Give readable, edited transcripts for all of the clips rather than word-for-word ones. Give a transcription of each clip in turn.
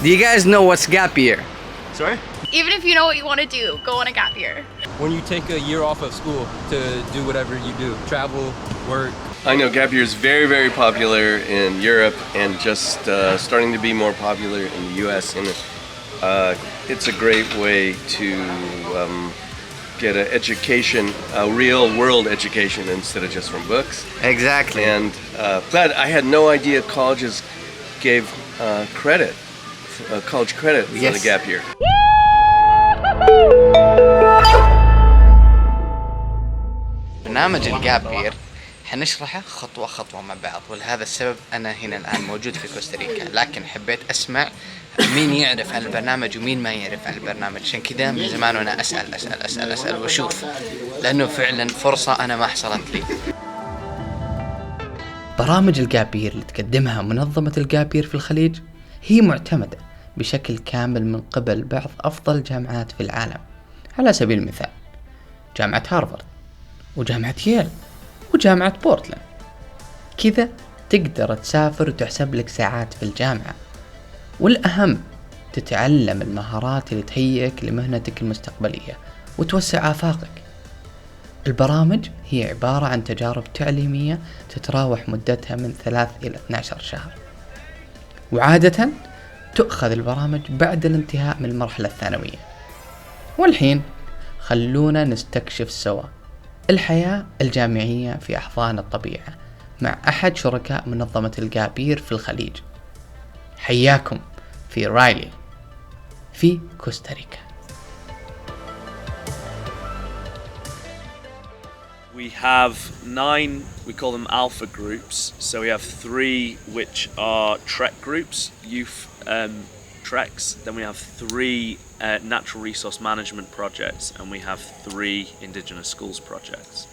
Do you guys know what's gap year? Sorry? Even if you know what you want to do, go on a gap year. When you take a year off of school to do whatever you do, travel, work. I know gap year is very, very popular in Europe and just starting to be more popular in the US. And it's a great way to get an education, a real world education instead of just from books. Exactly. And but I had no idea colleges gave credit, college credit for the gap year. برنامج الجاب يير حنشرحه خطوة خطوة مع بعض، ولهذا السبب أنا هنا الآن موجود في كوستاريكا، لكن حبيت أسمع مين يعرف عن البرنامج ومين ما يعرف عن البرنامج. عشان كذا من زمان وأنا أسأل وأشوف، لأنه فعلا فرصة أنا ما حصلت لي. برامج الجاب يير اللي تقدمها منظمة الجاب يير في الخليج هي معتمدة بشكل كامل من قبل بعض أفضل الجامعات في العالم. على سبيل المثال جامعة هارفارد وجامعة ييل وجامعة بورتلاند. كذا تقدر تسافر وتحسب لك ساعات في الجامعة، والأهم تتعلم المهارات اللي تهيئك لمهنتك المستقبلية وتوسع آفاقك. البرامج هي عبارة عن تجارب تعليمية تتراوح مدتها من 3 إلى 12 شهر، وعادة تؤخذ البرامج بعد الانتهاء من المرحلة الثانوية. والحين خلونا نستكشف سوا الحياة الجامعية في أحضان الطبيعة مع أحد شركاء منظمة الجاب يير في الخليج. حياكم في رايلي في كوستاريكا. We have 9, we call them alpha groups. So we have 3 which are trek groups, youth treks. Then we have 3 natural resource management projects, and we have 3 indigenous schools projects.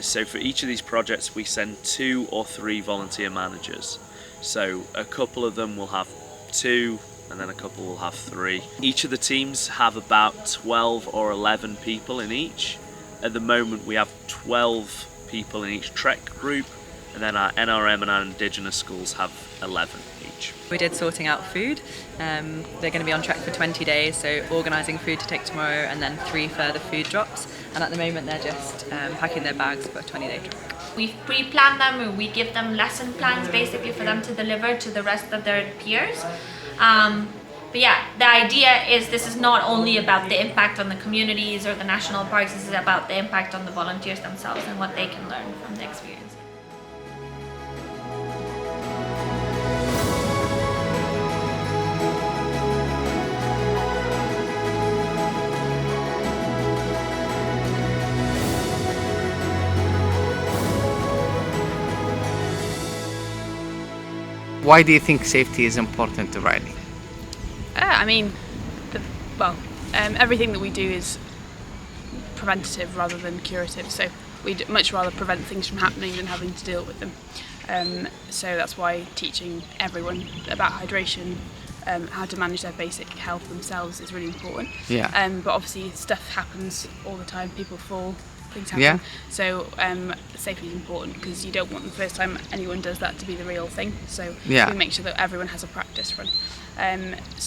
So for each of these projects we send 2 or 3 volunteer managers. So a couple of them will have 2 and then a couple will have 3. Each of the teams have about 12 or 11 people in each. At the moment we have 12 people in each trek group, and then our NRM and our indigenous schools have 11 each. We did sorting out food. They're going to be on track for 20 days, so organising food to take tomorrow and then 3 further food drops. And at the moment they're just packing their bags for a 20-day trip. We pre-plan them, and we give them lesson plans basically for them to deliver to the rest of their peers. But yeah, the idea is this is not only about the impact on the communities or the national parks, this is about the impact on the volunteers themselves and what they can learn from the experience. Why do you think safety is important to Riley? I mean, everything that we do is preventative rather than curative, so we'd much rather prevent things from happening than having to deal with them. So that's why teaching everyone about hydration, how to manage their basic health themselves is really important. Yeah. But obviously stuff happens all the time, people fall, things happen. Yeah. So safety is important because you don't want the first time anyone does that to be the real thing. So Yeah. we make sure that everyone has a practice run.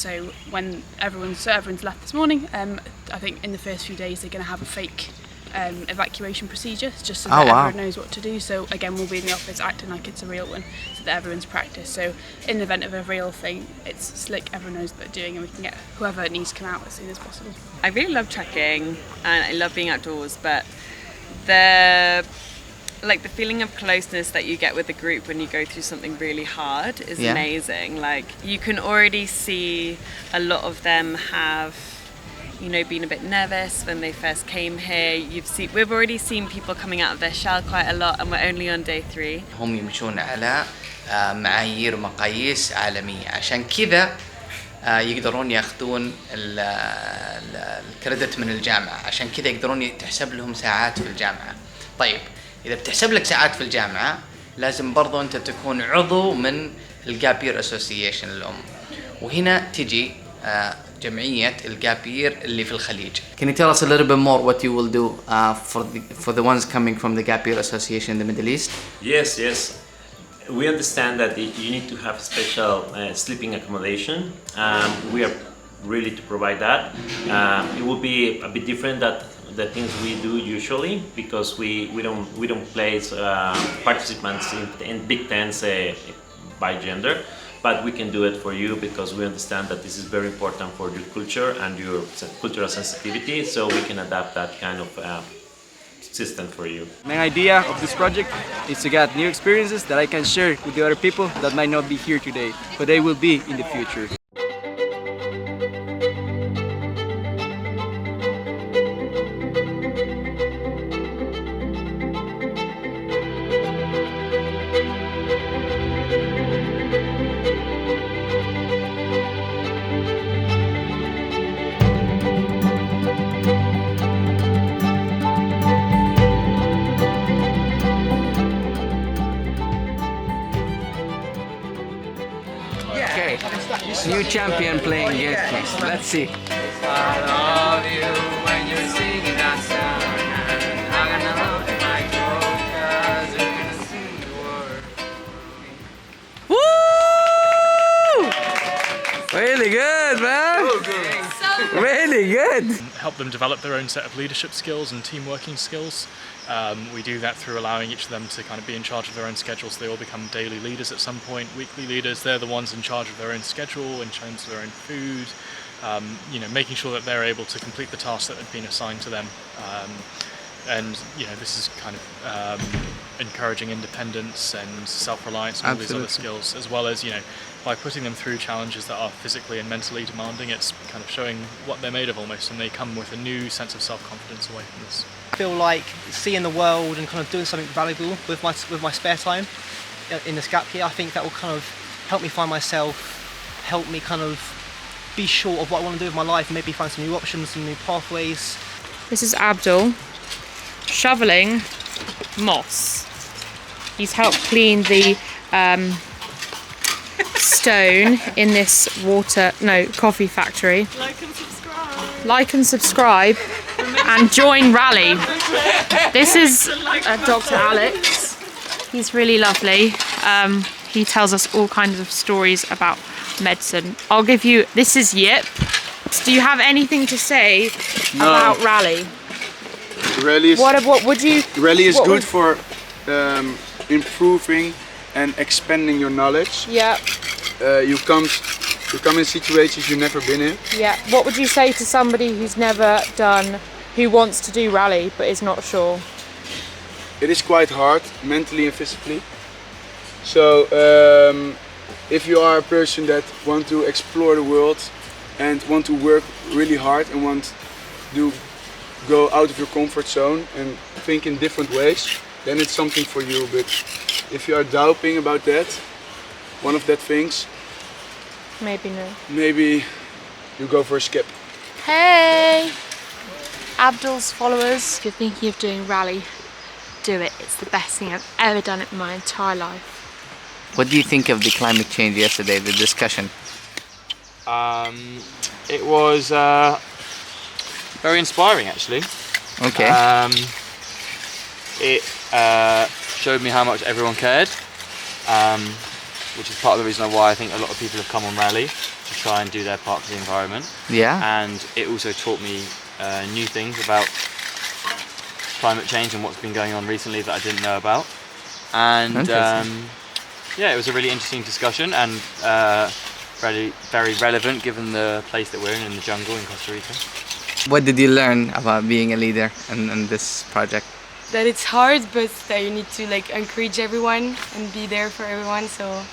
So when everyone's left this morning, I think in the first few days they're going to have a fake evacuation procedure just so that everyone knows what to do. So again, we'll be in the office acting like it's a real one so that everyone's practiced. So in the event of a real thing, it's slick, everyone knows what they're doing, and we can get whoever needs to come out as soon as possible. I really love trekking and I love being outdoors, but the feeling of closeness that you get with the group when you go through something really hard is amazing. Like, you can already see a lot of them have, been a bit nervous when they first came here. We've already seen people coming out of their shell quite a lot, and we're only on day 3. هم يمشون على معايير ومقاييس عالمية، عشان كذا يقدرون ياخذون الكريدت من الجامعة، عشان كذا يقدرون تحسب لهم ساعات في الجامعة. طيب إذا بتحسب لك ساعات في الجامعة لازم برضو أنت تكون عضو من الجاب يير أسوسيشن الأم، وهنا تجي جمعية الجاب يير اللي في الخليج. Can you tell us a little bit more what you will do for the ones coming from the Gap Year Association in the Middle East? Yes. we understand that you need to have special sleeping accommodation. We are ready to provide that. It will be a bit different than the things we do usually, because we don't place participants in big tents by gender, but we can do it for you because we understand that this is very important for your culture and your cultural sensitivity, so we can adapt that kind of system for you. My idea of this project is to get new experiences that I can share with the other people that might not be here today, but they will be in the future. New champion playing against me. Let's see. I love you when you're singing that song. I'm gonna love you like gold, 'cause you're gonna sing the word. Woo! Really good, man. So good. Really good. Help them develop their own set of leadership skills and team working skills. We do that through allowing each of them to kind of be in charge of their own schedules. They all become daily leaders at some point, weekly leaders. They're the ones in charge of their own schedule, in terms of their own food, making sure that they're able to complete the tasks that have been assigned to them. And this is kind of encouraging independence and self-reliance and all these other skills, as well as by putting them through challenges that are physically and mentally demanding. It's kind of showing what they're made of almost, and they come with a new sense of self-confidence away from this. I feel like seeing the world and kind of doing something valuable with my spare time in this gap year, I think that will kind of help me find myself, help me kind of be sure of what I want to do with my life, and maybe find some new options, some new pathways. This is Abdul shoveling moss. He's helped clean the stone in this coffee factory. Like and subscribe and join Rally. This is Dr. Alex. He's really lovely. He tells us all kinds of stories about medicine. This is Yip. Do you have anything to say about Rally? Rally is, what would you? Rally is good for improving and expanding your knowledge. Yeah. You come in situations you've never been in. Yeah. What would you say to somebody who wants to do Rally but is not sure? It is quite hard, mentally and physically. So if you are a person that want to explore the world and want to work really hard and want to go out of your comfort zone and think in different ways, then it's something for you. But if you are doubting about that, one of that things, maybe you go for a skip. Hey, Abdul's followers, if you're thinking of doing Rally, do it. It's the best thing I've ever done in my entire life. What do you think of the climate change yesterday, the discussion? It was very inspiring, actually. Okay. It showed me how much everyone cared, which is part of the reason why I think a lot of people have come on Rally, to try and do their part for the environment. Yeah. And it also taught me new things about climate change and what's been going on recently that I didn't know about. And yeah, it was a really interesting discussion and very, very relevant given the place that we're in the jungle in Costa Rica. What did you learn about being a leader in this project? That it's hard, but that you need to encourage everyone and be there for everyone. So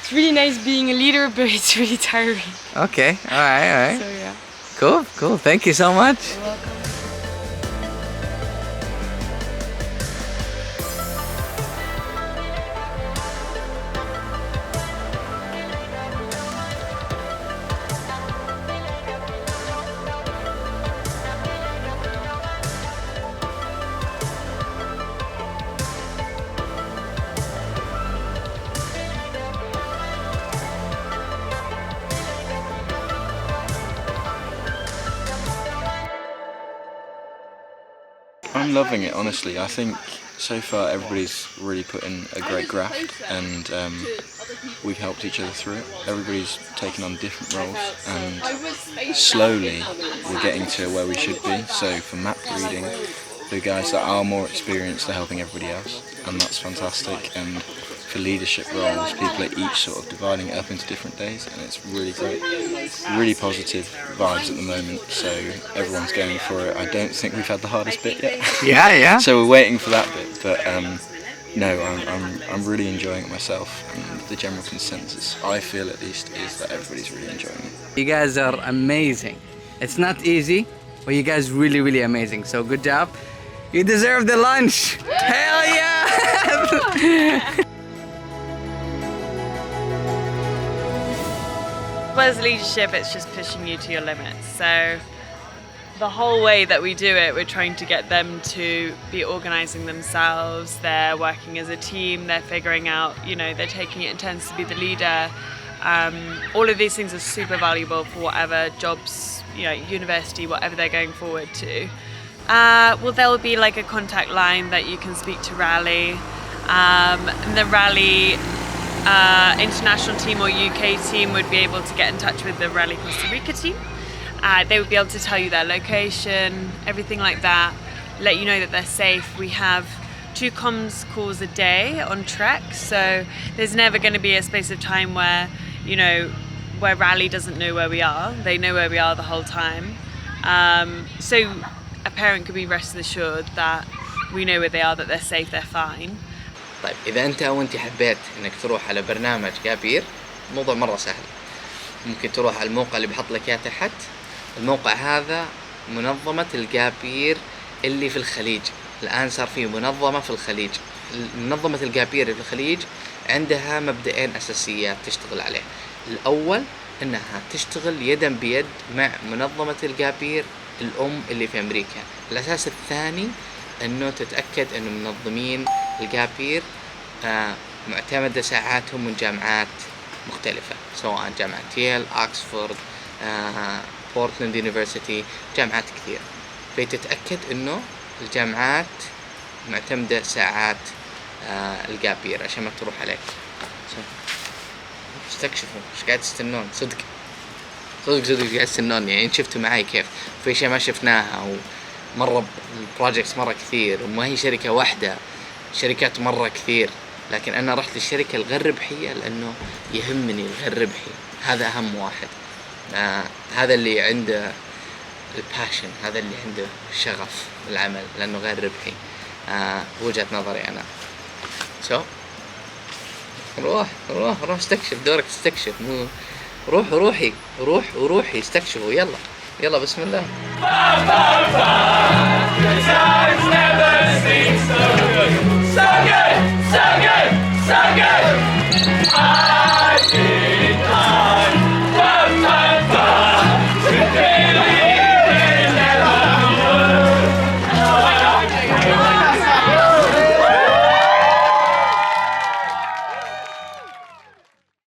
it's really nice being a leader, but it's really tiring. Okay, all right. So yeah. Cool. Thank you so much. You're welcome. loving it, honestly. I think so far everybody's really put in a great graft, and we've helped each other through it. Everybody's taken on different roles, and slowly we're getting to where we should be. So for map reading, the guys that are more experienced are helping everybody else, and that's fantastic. And for leadership roles, people are each sort of dividing it up into different days, and it's really great. Really positive vibes at the moment, so everyone's going for it. I don't think we've had the hardest bit yet. Yeah. So we're waiting for that bit, but no, I'm really enjoying it myself, and the general consensus, I feel at least, is that everybody's really enjoying it. You guys are amazing. It's not easy, but you guys really amazing. So good job. You deserve the lunch. Hell yeah! As leadership, it's just pushing you to your limits. So the whole way that we do it, we're trying to get them to be organising themselves. They're working as a team. They're figuring out, they're taking it in turns to be the leader. All of these things are super valuable for whatever jobs, university, whatever they're going forward to. Well, there will be like a contact line that you can speak to Rally. And the Rally international team or UK team would be able to get in touch with the Rally Costa Rica team. They would be able to tell you their location, everything like that, let you know that they're safe. We have 2 comms calls a day on Trek, so there's never going to be a space of time where, where Rally doesn't know where we are. They know where we are the whole time. So a parent could be rested assured that we know where they are, that they're safe, they're fine. طيب إذا أنت أو أنت حبيت إنك تروح على برنامج جابير، الموضوع مرة سهل. ممكن تروح على الموقع اللي بحط لك إياه تحت. الموقع هذا منظمة الجابير اللي في الخليج. الآن صار في منظمة في الخليج. منظمة الجابير اللي في الخليج عندها مبدئين أساسيات تشتغل عليه. الأول إنها تشتغل يدا بيد مع منظمة الجابير الأم اللي في أمريكا. الأساس الثاني إنه تتأكد إنه منظمين الجابير معتمدة ساعاتهم من جامعات مختلفة، سواء جامعة ييل، أكسفورد، بورتلاند يونيفرسيتي، جامعات كثيرة. فتتأكد إنه الجامعات معتمدة ساعات الجابير عشان ما تروح عليك. استكشفوا إيش قاعد تستنون. صدق قاعد تستنون، يعني شفتوا معي كيف في شيء ما شفناها، ومرة البروجكتس مرة كثير، وما هي شركة واحدة، شركات مرة كثير. لكن أنا رحت للشركة الغير ربحية لأنه يهمني الغير ربحي، هذا أهم واحد. هذا اللي عنده الباشن، هذا اللي عنده شغف العمل، لأنه غير ربحي. وجهة نظري أنا. روح استكشف، دورك تستكشف. روحي استكشفوا. يلا بسم الله.